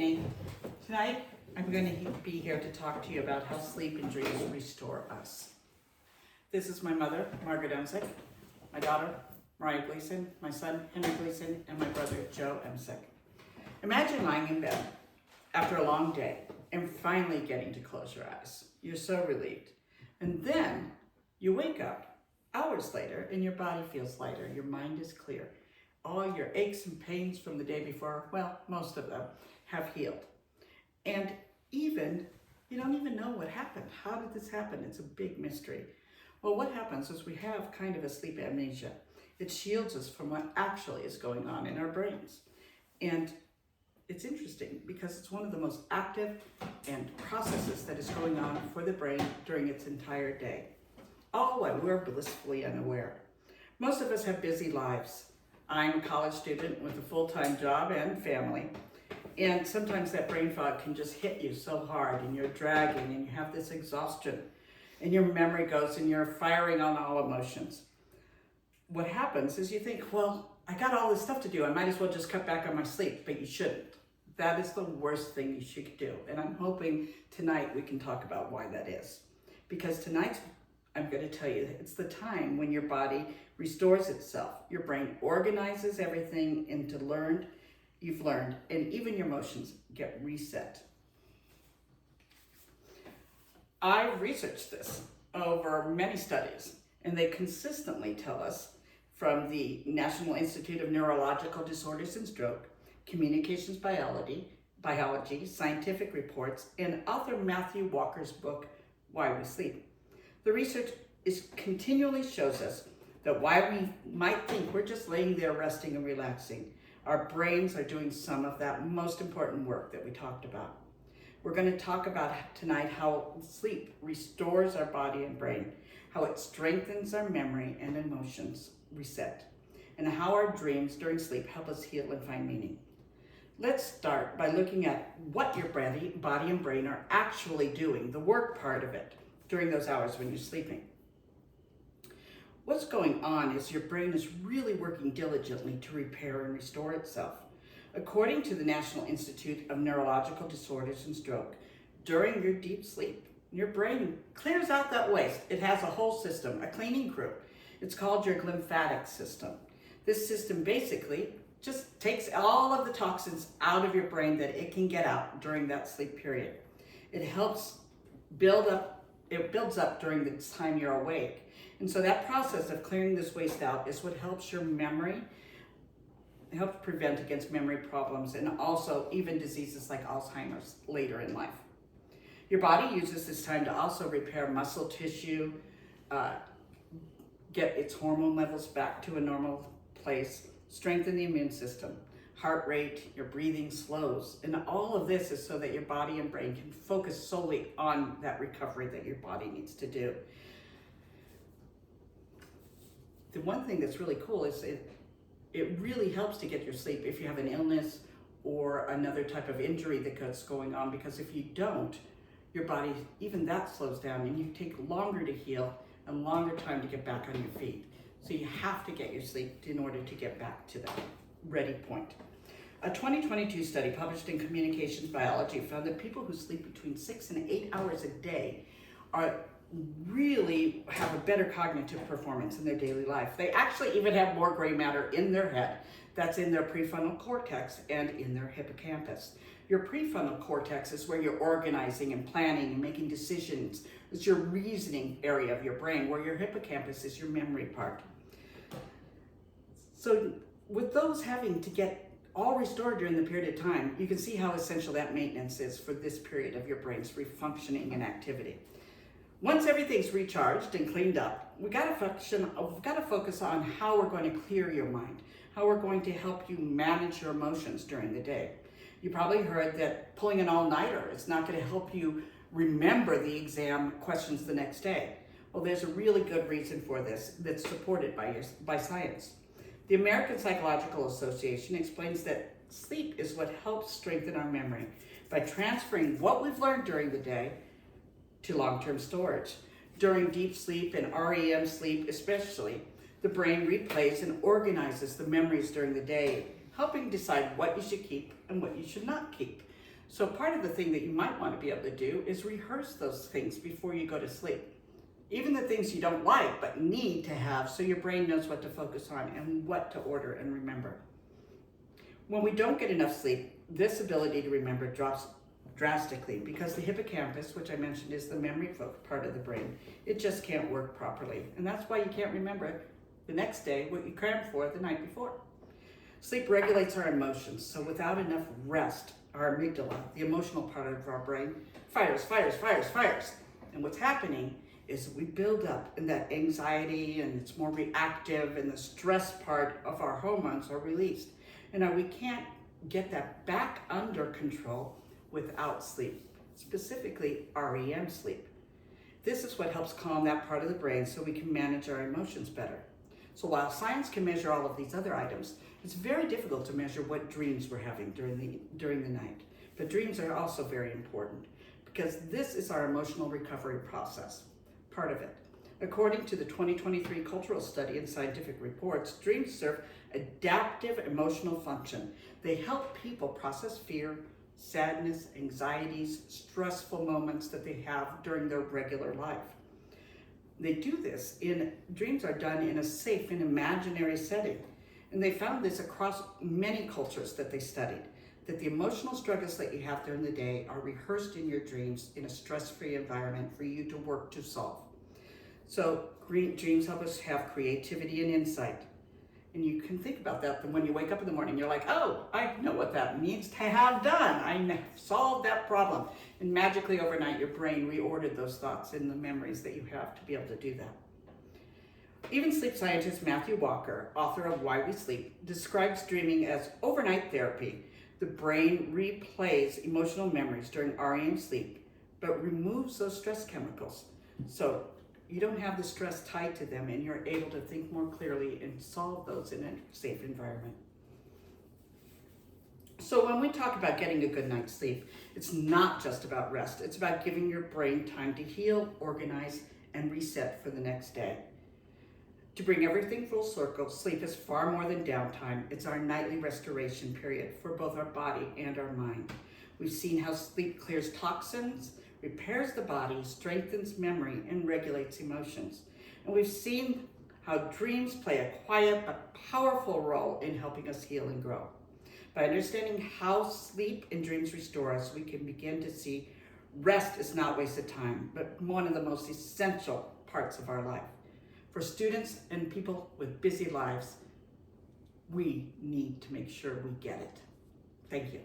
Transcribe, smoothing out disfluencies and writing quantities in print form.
Rene. Tonight, I'm going to be here to talk to you about how sleep and dreams restore us. This is my mother, Margaret Emsick, my daughter, Mariah Gleason, my son, Henry Gleason, and my brother, Joe Emsick. Imagine lying in bed after a long day and finally getting to close your eyes. You're so relieved. And then you wake up hours later and your body feels lighter, your mind is clear. All your aches and pains from the day before, well, most of them, have healed. And you don't even know what happened. How did this happen? It's a big mystery. Well, what happens is we have kind of a sleep amnesia. It shields us from what actually is going on in our brains. And it's interesting because it's one of the most active and processes that is going on for the brain during its entire day. All while we're blissfully unaware. Most of us have busy lives. I'm a college student with a full-time job and family. And sometimes that brain fog can just hit you so hard and you're dragging and you have this exhaustion and your memory goes and you're firing on all emotions. What happens is you think, well, I got all this stuff to do. I might as well just cut back on my sleep, but you shouldn't. That is the worst thing you should do. And I'm hoping tonight we can talk about why that is. Because tonight, I'm going to tell you, it's the time when your body restores itself. Your brain organizes everything into you've learned, and even your emotions get reset. I've researched this over many studies, and they consistently tell us from the National Institute of Neurological Disorders and Stroke, Communications Biology, scientific reports, and author Matthew Walker's book, Why We Sleep. The research continually shows us that while we might think we're just laying there resting and relaxing, our brains are doing some of that most important work that we talked about. We're going to talk about tonight how sleep restores our body and brain, how it strengthens our memory and emotions reset, and how our dreams during sleep help us heal and find meaning. Let's start by looking at what your body and brain are actually doing, the work part of it, during those hours when you're sleeping. What's going on is your brain is really working diligently to repair and restore itself. According to the National Institute of Neurological Disorders and Stroke, during your deep sleep, your brain clears out that waste. It has a whole system, a cleaning crew. It's called your lymphatic system. This system basically just takes all of the toxins out of your brain that it can get out during that sleep period. It helps builds up during the time you're awake. And so that process of clearing this waste out is what helps your memory, helps prevent against memory problems and also even diseases like Alzheimer's later in life. Your body uses this time to also repair muscle tissue, get its hormone levels back to a normal place, strengthen the immune system, heart rate, your breathing slows. And all of this is so that your body and brain can focus solely on that recovery that your body needs to do. The one thing that's really cool is it really helps to get your sleep if you have an illness or another type of injury that's going on, because if you don't, your body, even that slows down and you take longer to heal and longer time to get back on your feet. So you have to get your sleep in order to get back to that ready point. A 2022 study published in Communications Biology found that people who sleep between 6 and 8 hours a day really have a better cognitive performance in their daily life. They actually even have more gray matter in their head. That's in their prefrontal cortex and in their hippocampus. Your prefrontal cortex is where you're organizing and planning and making decisions. It's your reasoning area of your brain, where your hippocampus is your memory part. So with those having to get all restored during the period of time, you can see how essential that maintenance is for this period of your brain's refunctioning and activity. Once everything's recharged and cleaned up, we've got to focus on how we're going to clear your mind, how we're going to help you manage your emotions during the day. You probably heard that pulling an all-nighter is not going to help you remember the exam questions the next day. Well, there's a really good reason for this that's supported by science. The American Psychological Association explains that sleep is what helps strengthen our memory by transferring what we've learned during the day to long-term storage. During deep sleep and REM sleep especially, the brain replays and organizes the memories during the day, helping decide what you should keep and what you should not keep. So part of the thing that you might want to be able to do is rehearse those things before you go to sleep. Even the things you don't like but need to have so your brain knows what to focus on and what to order and remember. When we don't get enough sleep, this ability to remember drops drastically because the hippocampus, which I mentioned is the memory part of the brain, it just can't work properly. And that's why you can't remember the next day what you crammed for the night before. Sleep regulates our emotions, so without enough rest, our amygdala, the emotional part of our brain, fires. And what's happening is we build up in that anxiety and it's more reactive and the stress part of our hormones are released. And now we can't get that back under control without sleep, specifically REM sleep. This is what helps calm that part of the brain so we can manage our emotions better. So while science can measure all of these other items, it's very difficult to measure what dreams we're having during the night. But dreams are also very important because this is our emotional recovery process, part of it. According to the 2023 cultural study and scientific reports, dreams serve adaptive emotional function. They help people process fear, sadness, anxieties, stressful moments that they have during their regular life. They do this dreams are done in a safe and imaginary setting. And they found this across many cultures that they studied, that the emotional struggles that you have during the day are rehearsed in your dreams in a stress-free environment for you to work to solve. So dreams help us have creativity and insight. And you can think about that when you wake up in the morning, you're like, oh, I know what that means to have done. I solved that problem. And magically overnight, your brain reordered those thoughts and the memories that you have to be able to do that. Even sleep scientist Matthew Walker, author of Why We Sleep, describes dreaming as overnight therapy. The brain replays emotional memories during REM sleep, but removes those stress chemicals. So you don't have the stress tied to them and you're able to think more clearly and solve those in a safe environment. So when we talk about getting a good night's sleep, it's not just about rest. It's about giving your brain time to heal, organize, and reset for the next day. To bring everything full circle, sleep is far more than downtime. It's our nightly restoration period for both our body and our mind. We've seen how sleep clears toxins, repairs the body, strengthens memory, and regulates emotions. And we've seen how dreams play a quiet but powerful role in helping us heal and grow. By understanding how sleep and dreams restore us, we can begin to see rest is not wasted time, but one of the most essential parts of our life. For students and people with busy lives, we need to make sure we get it. Thank you.